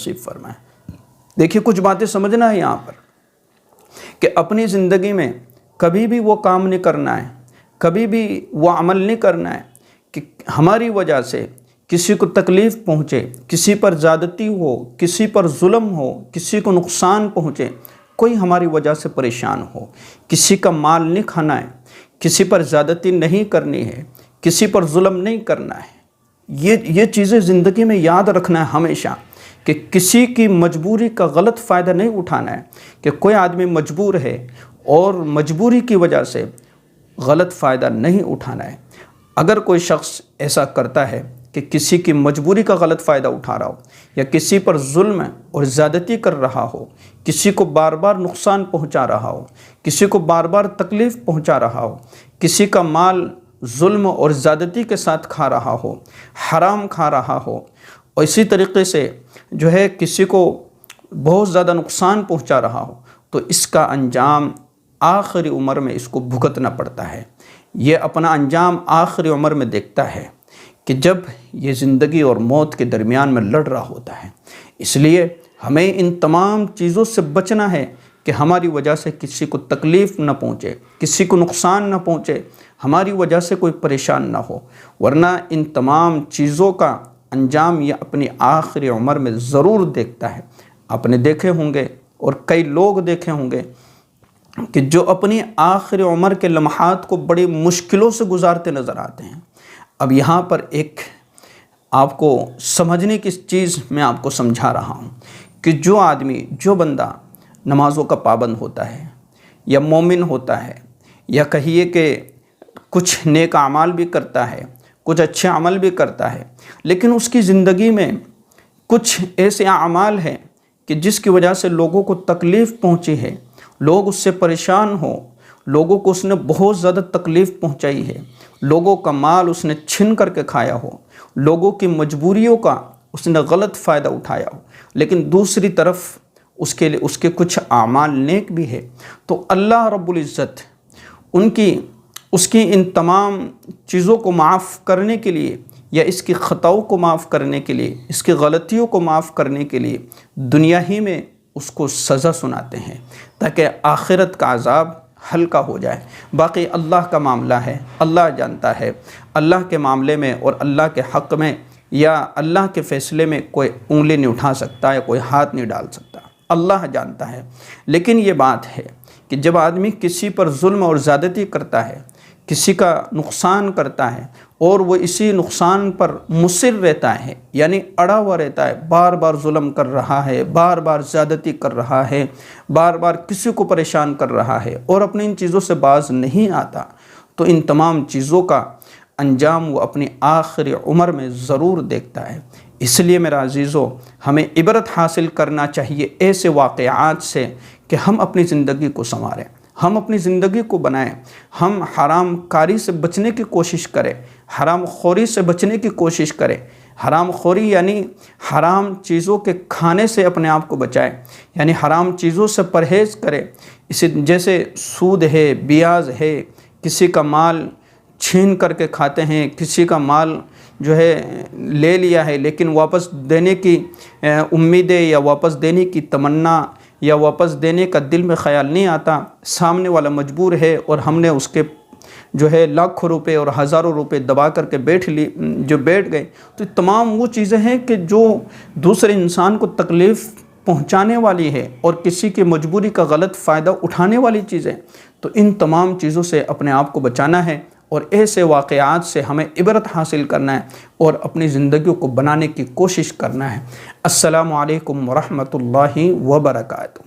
نصیب فرمائے۔ دیکھیے کچھ باتیں سمجھنا ہے یہاں پر کہ اپنی زندگی میں کبھی بھی وہ کام نہیں کرنا ہے، کبھی بھی وہ عمل نہیں کرنا ہے کہ ہماری وجہ سے کسی کو تکلیف پہنچے، کسی پر زیادتی ہو، کسی پر ظلم ہو، کسی کو نقصان پہنچے، کوئی ہماری وجہ سے پریشان ہو، کسی کا مال نہیں کھانا ہے، کسی پر زیادتی نہیں کرنی ہے، کسی پر ظلم نہیں کرنا ہے۔ یہ چیزیں زندگی میں یاد رکھنا ہے ہمیشہ کہ کسی کی مجبوری کا غلط فائدہ نہیں اٹھانا ہے کہ کوئی آدمی مجبور ہے اور مجبوری کی وجہ سے غلط فائدہ نہیں اٹھانا ہے۔ اگر کوئی شخص ایسا کرتا ہے کہ کسی کی مجبوری کا غلط فائدہ اٹھا رہا ہو یا کسی پر ظلم اور زیادتی کر رہا ہو، کسی کو بار بار نقصان پہنچا رہا ہو، کسی کو بار بار تکلیف پہنچا رہا ہو، کسی کا مال ظلم اور زیادتی کے ساتھ کھا رہا ہو، حرام کھا رہا ہو، اور اسی طریقے سے جو ہے کسی کو بہت زیادہ نقصان پہنچا رہا ہو، تو اس کا انجام آخری عمر میں اس کو بھگتنا پڑتا ہے۔ یہ اپنا انجام آخری عمر میں دیکھتا ہے کہ جب یہ زندگی اور موت کے درمیان میں لڑ رہا ہوتا ہے۔ اس لیے ہمیں ان تمام چیزوں سے بچنا ہے کہ ہماری وجہ سے کسی کو تکلیف نہ پہنچے، کسی کو نقصان نہ پہنچے، ہماری وجہ سے کوئی پریشان نہ ہو، ورنہ ان تمام چیزوں کا انجام یہ اپنی آخری عمر میں ضرور دیکھتا ہے۔ آپ نے دیکھے ہوں گے اور کئی لوگ دیکھے ہوں گے کہ جو اپنی آخری عمر کے لمحات کو بڑی مشکلوں سے گزارتے نظر آتے ہیں۔ اب یہاں پر ایک آپ کو سمجھنے کی چیز میں آپ کو سمجھا رہا ہوں کہ جو آدمی، جو بندہ نمازوں کا پابند ہوتا ہے یا مومن ہوتا ہے یا کہیے کہ کچھ نیک اعمال بھی کرتا ہے، کچھ اچھے عمل بھی کرتا ہے، لیکن اس کی زندگی میں کچھ ایسے اعمال ہیں کہ جس کی وجہ سے لوگوں کو تکلیف پہنچی ہے، لوگ اس سے پریشان ہوں، لوگوں کو اس نے بہت زیادہ تکلیف پہنچائی ہے، لوگوں کا مال اس نے چھن کر کے کھایا ہو، لوگوں کی مجبوریوں کا اس نے غلط فائدہ اٹھایا ہو، لیکن دوسری طرف اس کے کچھ اعمال نیک بھی ہے، تو اللہ رب العزت اس کی ان تمام چیزوں کو معاف کرنے کے لیے یا اس کی خطاؤں کو معاف کرنے کے لیے، اس کی غلطیوں کو معاف کرنے کے لیے دنیا ہی میں اس کو سزا سناتے ہیں تاکہ آخرت کا عذاب ہلکا ہو جائے۔ باقی اللہ کا معاملہ ہے، اللہ جانتا ہے۔ اللہ کے معاملے میں اور اللہ کے حق میں یا اللہ کے فیصلے میں کوئی انگلی نہیں اٹھا سکتا یا کوئی ہاتھ نہیں ڈال سکتا، اللہ جانتا ہے۔ لیکن یہ بات ہے کہ جب آدمی کسی پر ظلم اور زیادتی کرتا ہے، کسی کا نقصان کرتا ہے اور وہ اسی نقصان پر مصر رہتا ہے، یعنی اڑا ہوا رہتا ہے، بار بار ظلم کر رہا ہے، بار بار زیادتی کر رہا ہے، بار بار کسی کو پریشان کر رہا ہے اور اپنی ان چیزوں سے باز نہیں آتا، تو ان تمام چیزوں کا انجام وہ اپنی آخری عمر میں ضرور دیکھتا ہے۔ اس لیے میرا عزیزو، ہمیں عبرت حاصل کرنا چاہیے ایسے واقعات سے کہ ہم اپنی زندگی کو سنواریں، ہم اپنی زندگی کو بنائیں، ہم حرام کاری سے بچنے کی کوشش کریں، حرام خوری سے بچنے کی کوشش کریں۔ حرام خوری یعنی حرام چیزوں کے کھانے سے اپنے آپ کو بچائیں، یعنی حرام چیزوں سے پرہیز کریں۔ جیسے سود ہے، بیاض ہے، کسی کا مال چھین کر کے کھاتے ہیں، کسی کا مال جو ہے لے لیا ہے لیکن واپس دینے کی امیدیں یا واپس دینے کی تمنا یا واپس دینے کا دل میں خیال نہیں آتا، سامنے والا مجبور ہے اور ہم نے اس کے جو ہے لاکھوں روپے اور ہزاروں روپے دبا کر کے بیٹھ گئے، تو تمام وہ چیزیں ہیں کہ جو دوسرے انسان کو تکلیف پہنچانے والی ہے اور کسی کی مجبوری کا غلط فائدہ اٹھانے والی چیزیں، تو ان تمام چیزوں سے اپنے آپ کو بچانا ہے اور ایسے واقعات سے ہمیں عبرت حاصل کرنا ہے اور اپنی زندگیوں کو بنانے کی کوشش کرنا ہے۔ السلام علیکم ورحمۃ اللہ وبرکاتہ۔